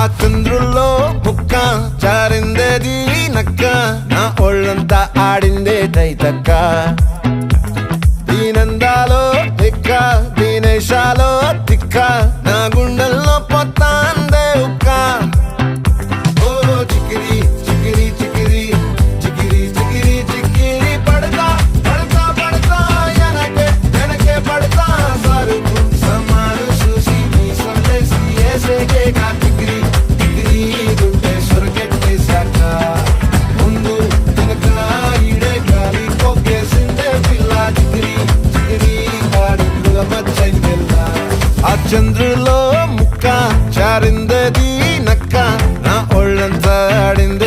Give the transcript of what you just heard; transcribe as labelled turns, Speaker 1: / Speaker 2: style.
Speaker 1: ఆ చంద్రుల్లో ముక్క చారిందేది నక్క నా ఒళ్ళంతా ఆడిందే తైతక్క దీనందాలో తిక్క దీనేశాలో తిక్క నా గుండెల్లో పొత్తాందే ఉక్క ఓ చికిరి చికిరి చికిరి చికిరి చికిరి చికిరి పడతా పడతా పడతా ఎనకే ఎనకే పడతా సరుకు సమారు చూసి నీ సందేశి ఏసేకే కా చికిరి చికిరి గుండె సొరకెట్టేశాక ముందు వెనక ఈడే గాలి కొక్కేసిందే పిల్ల చికిరి చికిరి ఆడుల మచ్చైందెల్ల ఆ చంద్రులో ముక్క చారిందది నక్క నా ఒళ్ళంతా ఆడింది